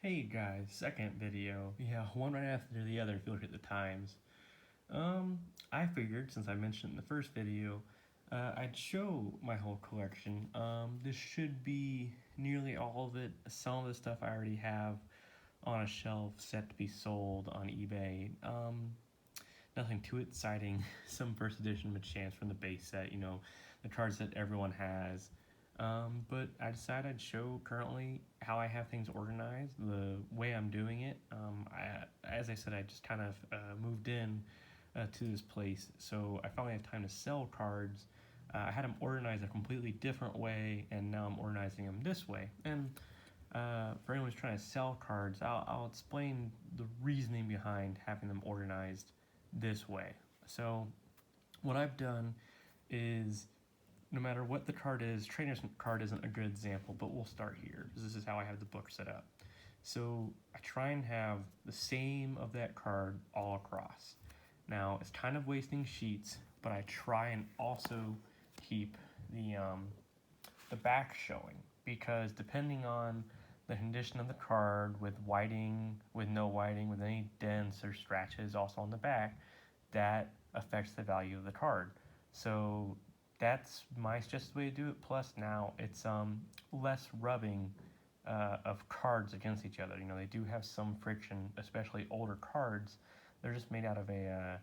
Hey guys, second video. Yeah, one right after the other if you look at the times. I figured, since I mentioned in the first video, I'd show my whole collection. This should be nearly all of it. Some of the stuff I already have on a shelf set to be sold on eBay. Nothing too exciting. Some first edition chance from the base set, the cards that everyone has. But I decided I'd show currently how I have things organized, the way I'm doing it. As I said, I just kind of moved in to this place, so I finally have time to sell cards. I had them organized a completely different way, and now I'm organizing them this way. And for anyone who's trying to sell cards, I'll explain the reasoning behind having them organized this way. So, what I've done is no matter what the card is, trainer's card isn't a good example, but we'll start here because this is how I have the book set up. So I try and have the same of that card all across. Now it's kind of wasting sheets, but I try and also keep the back showing, because depending on the condition of the card, with whiting, with no whiting, with any dents or scratches also on the back, that affects the value of the card. So that's my suggested way to do it. Plus now it's less rubbing of cards against each other. They do have some friction, especially older cards. They're just made out of a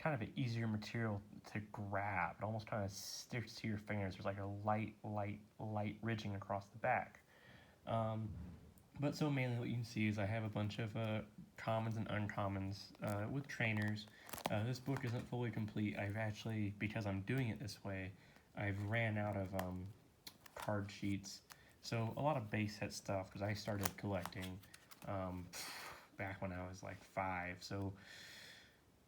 kind of an easier material to grab. It almost kind of sticks to your fingers. There's like a light ridging across the back. But so mainly what you can see is I have a bunch of commons and uncommons with trainers. This book isn't fully complete. I've actually, because I'm doing it this way, I've ran out of card sheets. So a lot of base set stuff, because I started collecting back when I was like 5. So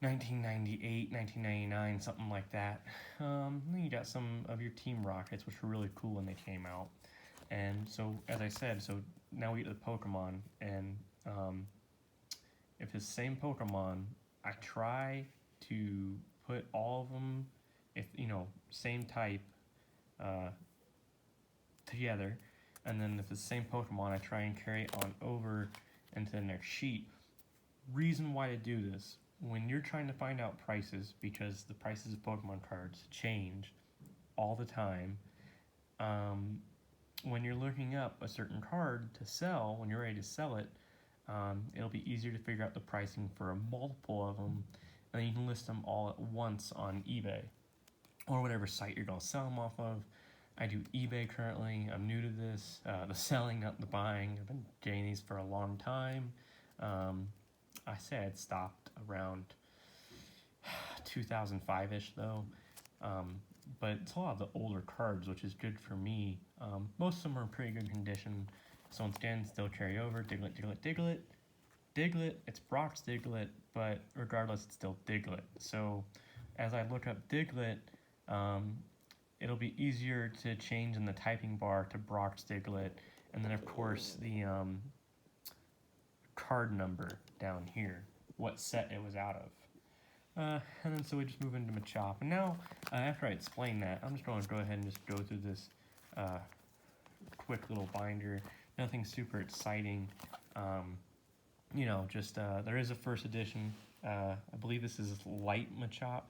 1998, 1999, something like that. Then you got some of your Team Rockets, which were really cool when they came out. And so, as I said, so now we get to the Pokemon, and if it's the same Pokemon, I try to put all of them, if same type, together, and then if it's the same Pokemon, I try and carry it on over into the next sheet. Reason why to do this: when you're trying to find out prices, because the prices of Pokemon cards change all the time. When you're looking up a certain card to sell, when you're ready to sell it, it'll be easier to figure out the pricing for a multiple of them, and then you can list them all at once on eBay or whatever site you're going to sell them off of. I do eBay currently. I'm new to this, the selling, not the buying. I've been getting these for a long time. I say I'd stopped around 2005-ish though. But it's a lot of the older cards, which is good for me. Most of them are in pretty good condition. So once again, still carry over. Diglett, Diglett, Diglett. Diglett, it's Brock's Diglett, but regardless, it's still Diglett. So as I look up Diglett, it'll be easier to change in the typing bar to Brock's Diglett. And then, of course, the card number down here, what set it was out of. And then so we just move into Machop. And now, after I explain that, I'm just going to go ahead and just go through this quick little binder. Nothing super exciting. There is a first edition. I believe this is Light Machop,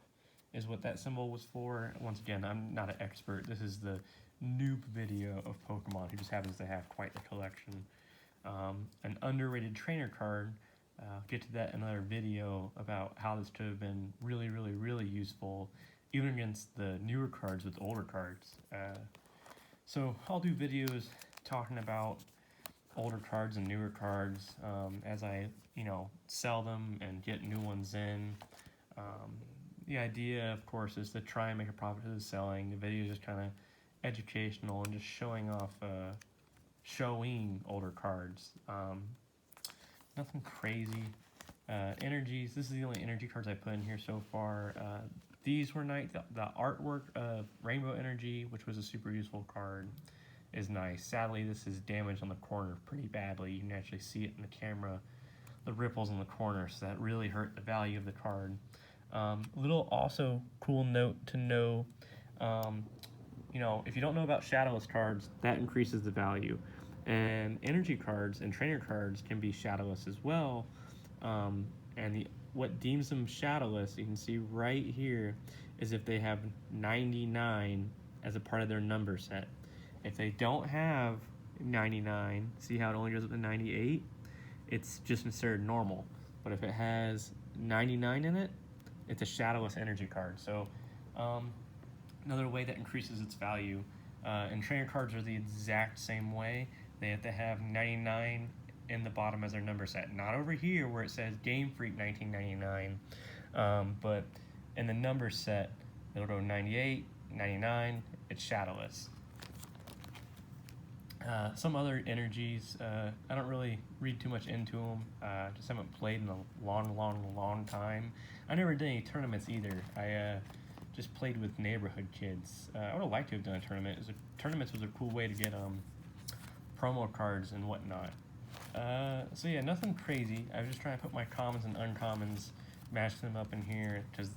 is what that symbol was for. Once again, I'm not an expert. This is the noob video of Pokemon, who just happens to have quite the collection. An underrated trainer card. Get to that in another video about how this could have been really, really, really useful, even against the newer cards with older cards. So I'll do videos talking about older cards and newer cards as I, sell them and get new ones in. The idea, of course, is to try and make a profit of the selling. The video is just kind of educational and just showing off, showing older cards. Nothing crazy. Energies, this is the only energy cards I put in here so far. These were nice. The artwork of Rainbow Energy, which was a super useful card, is nice. Sadly, this is damaged on the corner pretty badly. You can actually see it in the camera, the ripples in the corner, so that really hurt the value of the card. Little also cool note to know, if you don't know about shadowless cards, that increases the value. And energy cards and trainer cards can be shadowless as well. Um, and what deems them shadowless, you can see right here, is if they have 99 as a part of their number set. If they don't have 99, see how it only goes up to 98? It's just considered normal. But if it has 99 in it, it's a shadowless energy card. So um, another way that increases its value. And trainer cards are the exact same way. They have to have 99 in the bottom as their number set. Not over here where it says Game Freak 1999, but in the number set, it'll go 98, 99, it's shadowless. Some other energies, I don't really read too much into them. Just haven't played in a long time. I never did any tournaments either. I just played with neighborhood kids. I would have liked to have done a tournament. Tournaments was a cool way to get promo cards and whatnot. So yeah, nothing crazy. I was just trying to put my commons and uncommons, match them up in here, because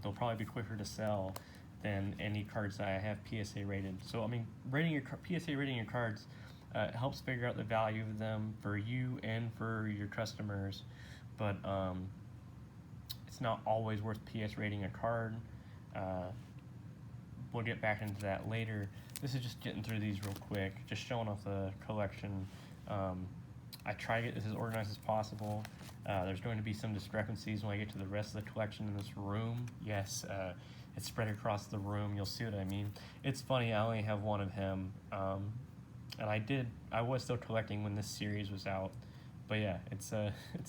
they'll probably be quicker to sell than any cards that I have PSA rated. So I mean, PSA rating your cards helps figure out the value of them for you and for your customers, but it's not always worth PS rating a card. We'll get back into that later. This is just getting through these real quick, just showing off the collection. I try to get this as organized as possible. There's going to be some discrepancies when I get to the rest of the collection in this room. Yes, it's spread across the room. You'll see what I mean. It's funny, I only have one of him. And I was still collecting when this series was out. But yeah, it's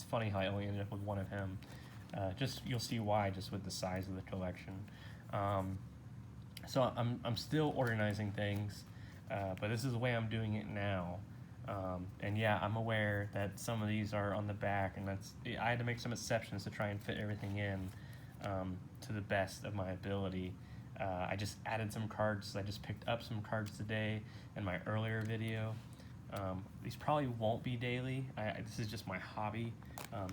funny how I only ended up with one of him. You'll see why, just with the size of the collection. So I'm still organizing things, but this is the way I'm doing it now. And yeah, I'm aware that some of these are on the back, and I had to make some exceptions to try and fit everything in to the best of my ability. I just added some cards. I just picked up some cards today in my earlier video. These probably won't be daily. This is just my hobby,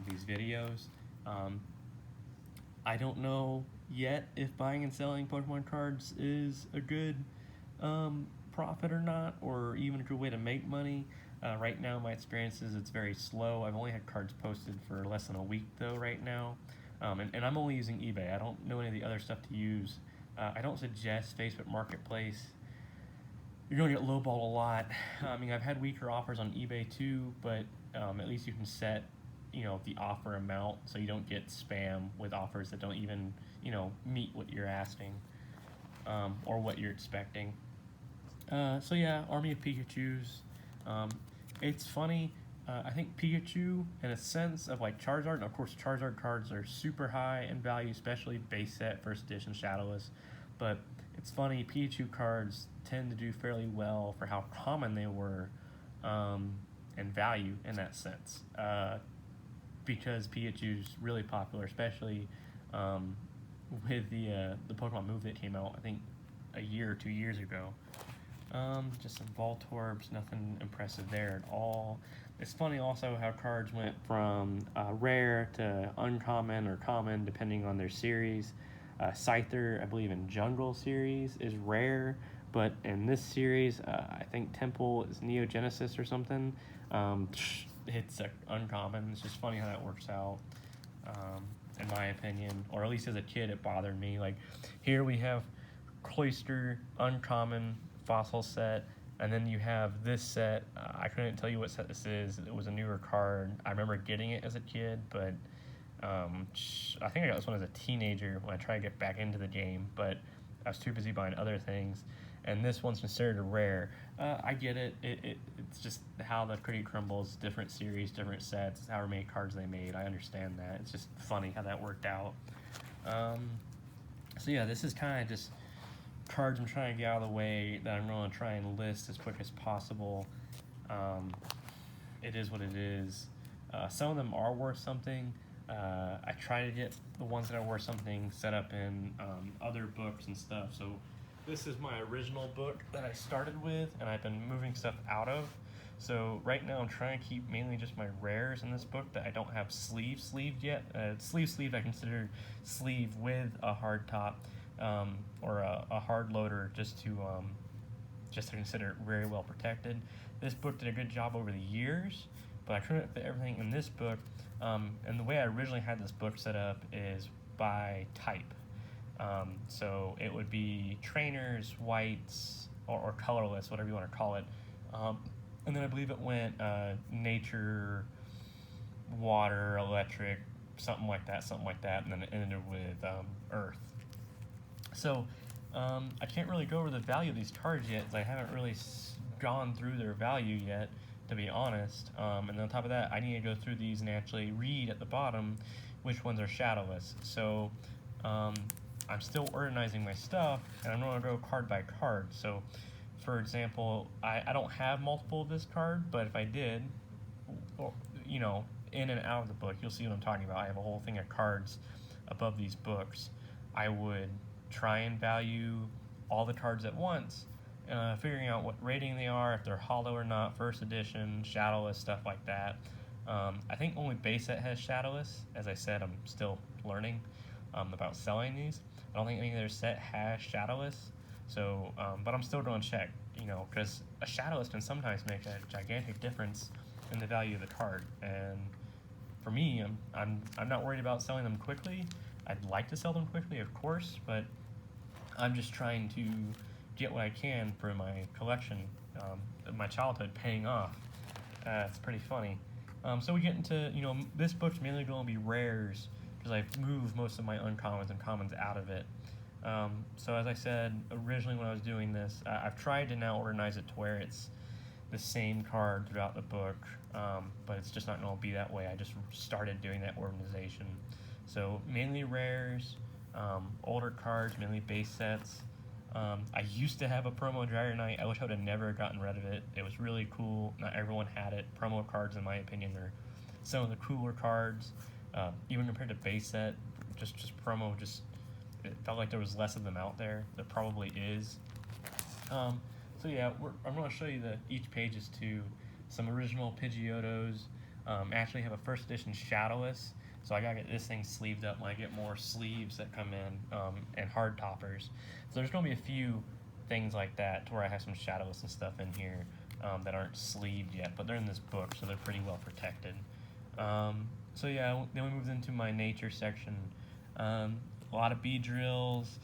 these videos. I don't know yet if buying and selling Pokemon cards is a good profit or not, or even a good way to make money. Right now, my experience is it's very slow. I've only had cards posted for less than a week though right now, and I'm only using eBay. I don't know any of the other stuff to use. I don't suggest Facebook Marketplace. You're going to get lowballed a lot. I mean, I've had weaker offers on eBay too, but at least you can set, the offer amount so you don't get spam with offers that don't even, meet what you're asking or what you're expecting. So yeah, Army of Pikachus. It's funny. I think Pikachu, in a sense of like Charizard, and of course Charizard cards are super high in value, especially base set, first edition, shadowless. But it's funny, Pikachu cards tend to do fairly well for how common they were, and value in that sense. Because Pikachu's really popular, especially with the Pokemon move that came out, I think, a year or 2 years ago. Just some Voltorbs, nothing impressive there at all. It's funny also how cards went from rare to uncommon or common depending on their series. Scyther, I believe in Jungle series, is rare, but in this series, I think Temple is Neogenesis or something. It's uncommon. It's just funny how that works out, in my opinion, or at least as a kid it bothered me. Like here we have Cloyster, uncommon fossil set, and then you have this set. I couldn't tell you what set this is. It was a newer card. I remember getting it as a kid, but I think I got this one as a teenager when I tried to get back into the game, but I was too busy buying other things. And this one's considered a rare. I get it. It's just how the cookie crumbles, different series, different sets, however many cards they made. I understand that. It's just funny how that worked out. So yeah, this is kind of just cards I'm trying to get out of the way that I'm going to try and list as quick as possible. It is what it is. Some of them are worth something. I try to get the ones that are worth something set up in other books and stuff. So this is my original book that I started with, and I've been moving stuff out of. So right now I'm trying to keep mainly just my rares in this book that I don't have sleeved yet. Sleeved I consider sleeve with a hard top or a hard loader, just to just to consider it very well protected. This book did a good job over the years, but I couldn't fit everything in this book. And the way I originally had this book set up is by type. So it would be trainers, whites, or colorless, whatever you want to call it. And then I believe it went nature, water, electric, something like that, and then it ended with earth. So I can't really go over the value of these cards yet, as I haven't really gone through their value yet, to be honest. And on top of that, I need to go through these and actually read at the bottom which ones are shadowless. So I'm still organizing my stuff, and I'm going to go card by card. So, for example, I don't have multiple of this card, but if I did, you know, in and out of the book, you'll see what I'm talking about. I have a whole thing of cards above these books. I would try and value all the cards at once, figuring out what rating they are, if they're hollow or not, first edition, shadowless, stuff like that. I think only base set has shadowless. As I said, I'm still learning about selling these. I don't think any other set has shadowless. So, but I'm still going to check, you know, because a shadowless can sometimes make a gigantic difference in the value of the card. And for me, I'm not worried about selling them quickly. I'd like to sell them quickly, of course, but I'm just trying to get what I can for my collection, my childhood paying off. It's pretty funny. So we get into, you know, this book's mainly going to be rares, because I've moved most of my uncommons and commons out of it. So as I said originally when I was doing this, I've tried to now organize it to where it's the same card throughout the book, but it's just not going to be that way. I just started doing that organization. So mainly rares, older cards, mainly base sets. I used to have a promo Dragonite. I wish I would have never gotten rid of it. It was really cool. Not everyone had it. Promo cards, in my opinion, are some of the cooler cards, even compared to base set. Just promo, it felt like there was less of them out there. There probably is. So yeah, I'm going to show you each pages to some original Pidgeotos. Actually have a first edition shadowless, so I gotta get this thing sleeved up when I get more sleeves that come in, and hard toppers. So there's gonna be a few things like that to where I have some shadowless and stuff in here that aren't sleeved yet, but they're in this book, so they're pretty well protected. So yeah, then we moved into my nature section. A lot of bee drills,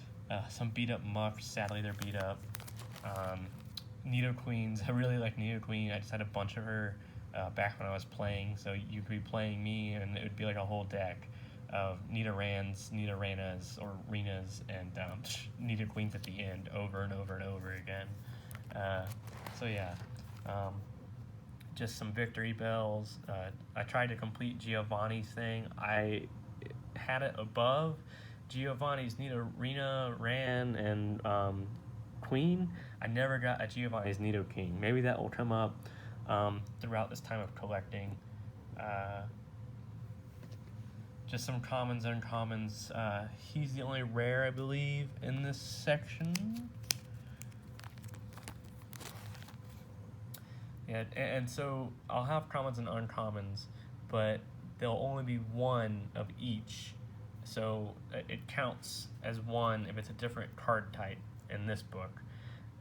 some beat up mucks. Sadly, they're beat up. Nidoqueens. I really like Nidoqueen. I just had a bunch of her back when I was playing, so you could be playing me, and it would be like a whole deck of Nidorans, Nidoranas, or Renas, and Nidoqueens at the end, over and over and over again. So yeah, just some victory bells. I tried to complete Giovanni's thing. I had it above Giovanni's Nidorina, Ran, and Queen. I never got a Giovanni's Nidoking. Maybe that will come up throughout this time of collecting. Just some commons and uncommons. He's the only rare, I believe, in this section. Yeah, and so I'll have commons and uncommons, but there'll only be one of each. So it counts as one if it's a different card type in this book.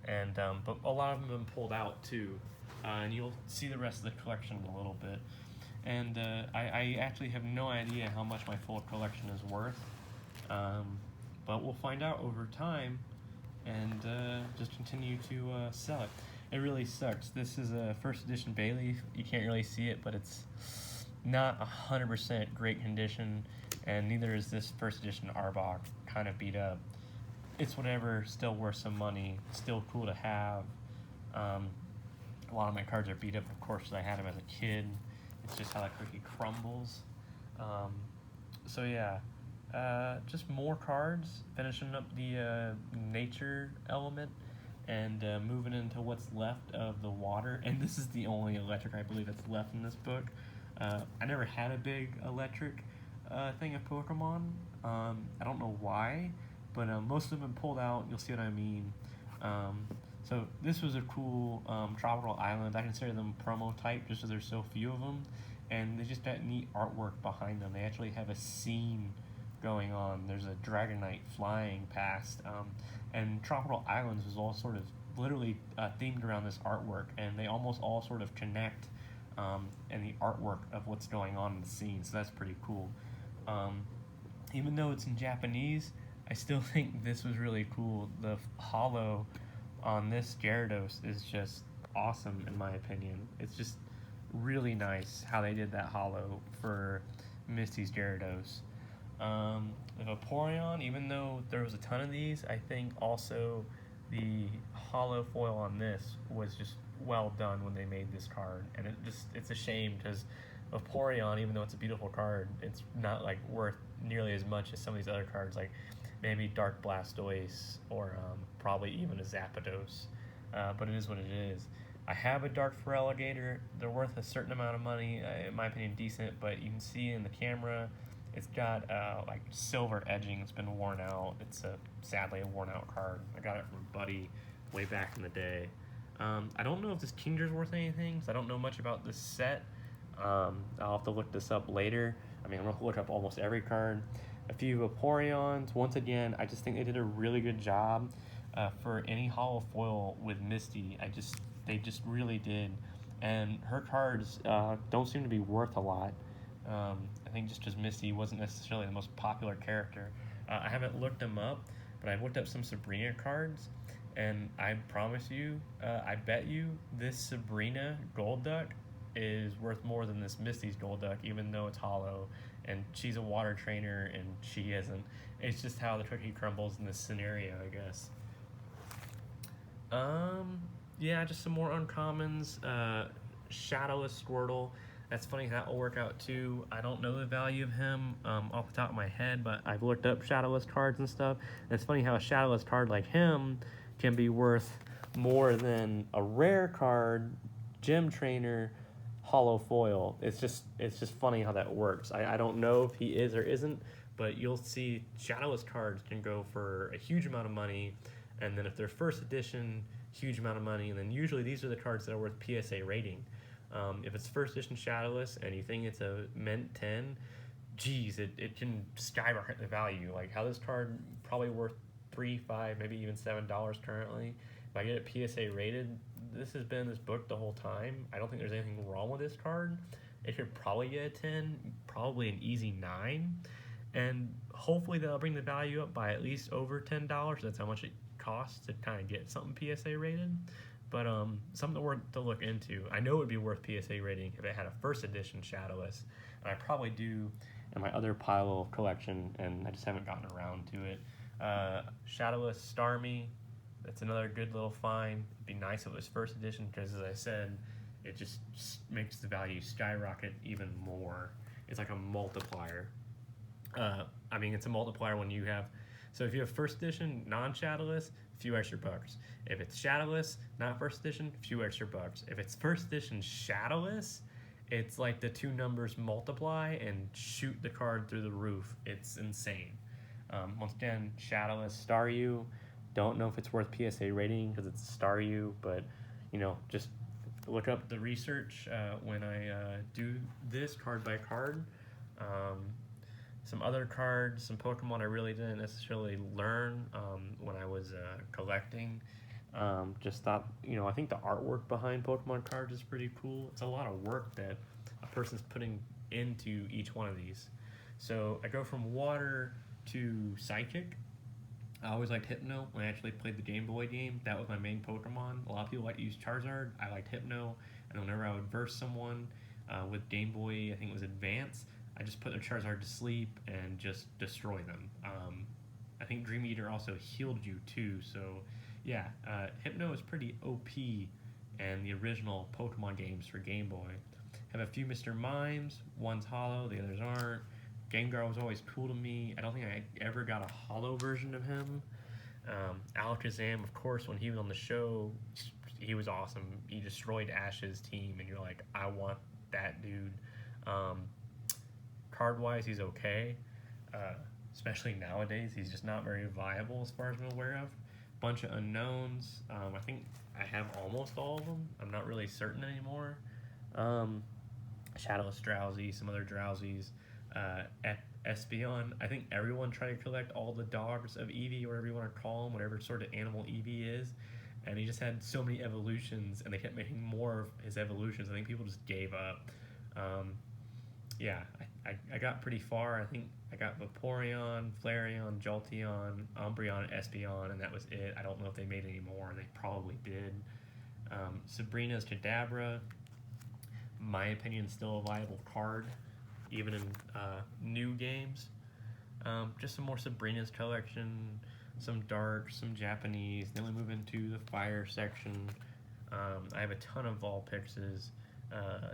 And but a lot of them have been pulled out too, and you'll see the rest of the collection in a little bit. And I actually have no idea how much my full collection is worth, but we'll find out over time, and just continue to sell it. It really sucks. This is a first edition Bayleaf. You can't really see it, but it's not 100% great condition, and neither is this first edition Arbok, kind of beat up. It's whatever, still worth some money, still cool to have. A lot of my cards are beat up, of course, because I had them as a kid. It's just how that cookie crumbles. So yeah, just more cards, finishing up the nature element, and moving into what's left of the water. And this is the only electric, I believe, that's left in this book. I never had a big electric thing of Pokemon. I don't know why, but most of them have been pulled out. You'll see what I mean. So this was a cool tropical island. I consider them promo type just because there's so few of them, and they just got neat artwork behind them. They actually have a scene going on. There's a Dragonite flying past, and tropical islands was all sort of literally themed around this artwork, and they almost all sort of connect in the artwork of what's going on in the scene. So that's pretty cool. Um, Even though it's in Japanese, I still think this was really cool. The hollow on this Gyarados is just awesome in my opinion. It's just really nice how they did that hollow for Misty's Gyarados. The Vaporeon, even though there was a ton of these, I think also the hollow foil on this was just well done when they made this card, and it's a shame because Vaporeon, even though it's a beautiful card, it's not like worth nearly as much as some of these other cards, like maybe Dark Blastoise or probably even a Zapdos. But it is what it is. I have a Dark Feraligatr. They're worth a certain amount of money, in my opinion, decent. But you can see in the camera, it's got like silver edging. It's been worn out. It's sadly a worn out card. I got it from a buddy way back in the day. I don't know if this Kingdra's worth anything, because I don't know much about this set. I'll have to look this up later. I mean, I'm going to look up almost every card. A few Vaporeons. Once again, I just think they did a really good job for any hollow foil with Misty. They just really did. And her cards don't seem to be worth a lot. I think just because Misty wasn't necessarily the most popular character. I haven't looked them up, but I've looked up some Sabrina cards, and I promise you, I bet you this Sabrina Golduck is worth more than this Misty's Golduck, even though it's hollow, and she's a water trainer, and she isn't. It's just how the cookie crumbles in this scenario, I guess. Yeah, just some more uncommons. Shadowless Squirtle. That's funny, that will work out too. I don't know the value of him off the top of my head, but I've looked up Shadowless cards and stuff. And it's funny how a Shadowless card like him can be worth more than a rare card, Gym Trainer, hollow foil. It's just funny how that works. I don't know if he is or isn't, but you'll see Shadowless cards can go for a huge amount of money, and then if they're first edition, huge amount of money, and then usually these are the cards that are worth PSA rating. If it's first edition Shadowless and you think it's a mint 10, geez, it can skyrocket the value. Like how this card probably worth $3, $5, maybe even $7 currently. If I get it PSA rated, this has been in this book the whole time. I don't think there's anything wrong with this card. It could probably get a 10, probably an easy 9, and hopefully that'll bring the value up by at least over $10. That's how much it costs to kind of get something PSA rated. But something worth to look into. I know it would be worth PSA rating if it had a first edition Shadowless, and I probably do in my other pile of collection, and I just haven't gotten around to it. Shadowless Starmie, that's another good little find. It'd be nice if it was first edition, because as I said, it just makes the value skyrocket even more. It's like a multiplier. I mean, it's a multiplier when you have, so if you have first edition non-Shadowless, few extra bucks. If it's Shadowless, not first edition, few extra bucks. If it's first edition Shadowless, it's like the two numbers multiply and shoot the card through the roof. It's insane. Once again, Shadowless Staryu. Don't know if it's worth PSA rating because it's Staryu, but just look up the research when I do this card by card. Some other cards, some Pokemon I really didn't necessarily learn when I was collecting. Just thought, I think the artwork behind Pokemon cards is pretty cool. It's a lot of work that a person's putting into each one of these. So I go from Water to Psychic. I always liked Hypno when I actually played the Game Boy game. That was my main Pokemon. A lot of people like to use Charizard. I liked Hypno, and whenever I would verse someone with Game Boy, I think it was Advance, I just put their Charizard to sleep and just destroy them. I think Dream Eater also healed you too, so yeah, Hypno is pretty OP in the original Pokemon games for Game Boy. Have a few Mr. Mimes, one's hollow, the others aren't. Gengar was always cool to me. I don't think I ever got a hollow version of him. Alakazam, of course, when he was on the show, he was awesome. He destroyed Ash's team, and you're like, I want that dude. Card-wise, he's okay. Especially nowadays, he's just not very viable as far as I'm aware of. Bunch of unknowns. I think I have almost all of them. I'm not really certain anymore. Shadowless Drowsy, some other Drowsies. Espeon. I think everyone tried to collect all the dogs of Eevee, or whatever you want to call them, whatever sort of animal Eevee is. and he just had so many evolutions, and they kept making more of his evolutions. I think people just gave up. Um, yeah, I got pretty far. I think I got Vaporeon, Flareon, Jolteon, Umbreon, and Espeon, and that was it. I don't know if they made any more. They probably did. Sabrina's Kadabra, my opinion, still a viable card, even in new games. Just some more Sabrina's collection, some dark, some Japanese. Then we move into the fire section. I have a ton of Vulpixes,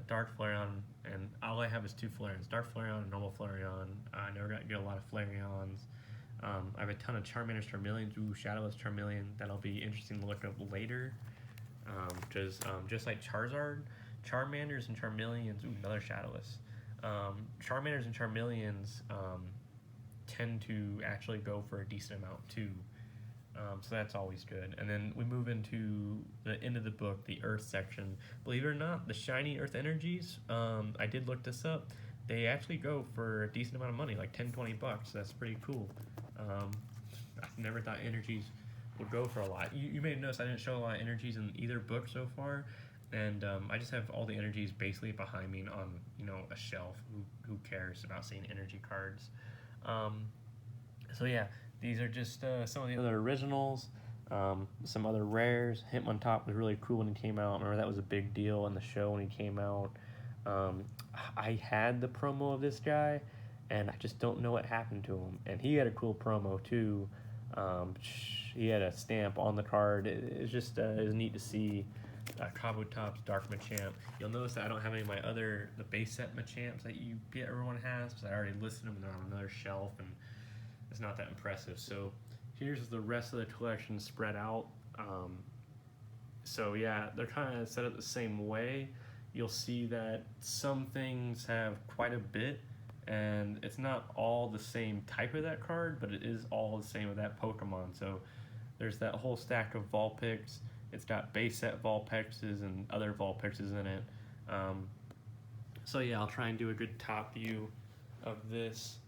Dark Flareon, and all I have is 2 Flareons, Dark Flareon and normal Flareon. I never got to get a lot of Flareons. I have a ton of Charmanders, Charmeleons, Shadowless Charmeleon. That'll be interesting to look up later. Because just like Charizard, Charmanders and Charmeleons, another Shadowless. Charmanders and Charmeleons tend to actually go for a decent amount too. So that's always good. And then we move into the end of the book, the Earth section. Believe it or not, the shiny Earth energies, I did look this up, they actually go for a decent amount of money, like 10-20 bucks. That's pretty cool. I never thought energies would go for a lot. You may have noticed I didn't show a lot of energies in either book so far, and I just have all the energies basically behind me on a shelf. Who cares about seeing energy cards? So yeah, these are just some of the other originals, some other rares. Hitmontop was really cool when he came out. Remember, that was a big deal in the show when he came out. I had the promo of this guy, and I just don't know what happened to him. And he had a cool promo too. He had a stamp on the card. It's just it was neat to see. Kabutop's Dark Machamp. You'll notice that I don't have any of my the base set Machamps that everyone has, because I already listed them and they're on another shelf, and it's not that impressive. So here's the rest of the collection spread out. So yeah, they're kind of set up the same way. You'll see that some things have quite a bit, and it's not all the same type of that card, but it is all the same of that Pokemon. So there's that whole stack of Vulpix. It's got base set Vulpixes and other Vulpixes in it. So yeah, I'll try and do a good top view of this.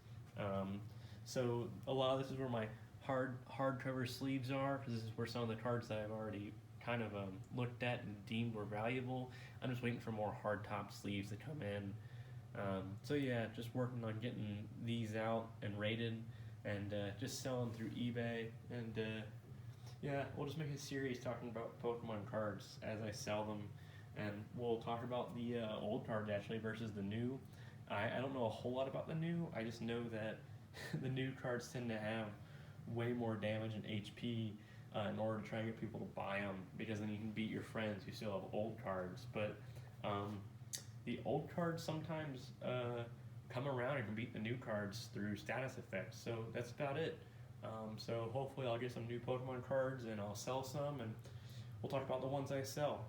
So a lot of this is where my hardcover sleeves are, because this is where some of the cards that I've already kind of looked at and deemed were valuable. I'm just waiting for more hard top sleeves to come in. So yeah, just working on getting these out and rated, and just selling through eBay, and yeah, we'll just make a series talking about Pokemon cards as I sell them, and we'll talk about the old cards actually versus the new. I don't know a whole lot about the new. I just know that the new cards tend to have way more damage and HP in order to try and get people to buy them, because then you can beat your friends who still have old cards. But the old cards sometimes come around and can beat the new cards through status effects. So that's about it. So hopefully I'll get some new Pokemon cards and I'll sell some, and we'll talk about the ones I sell.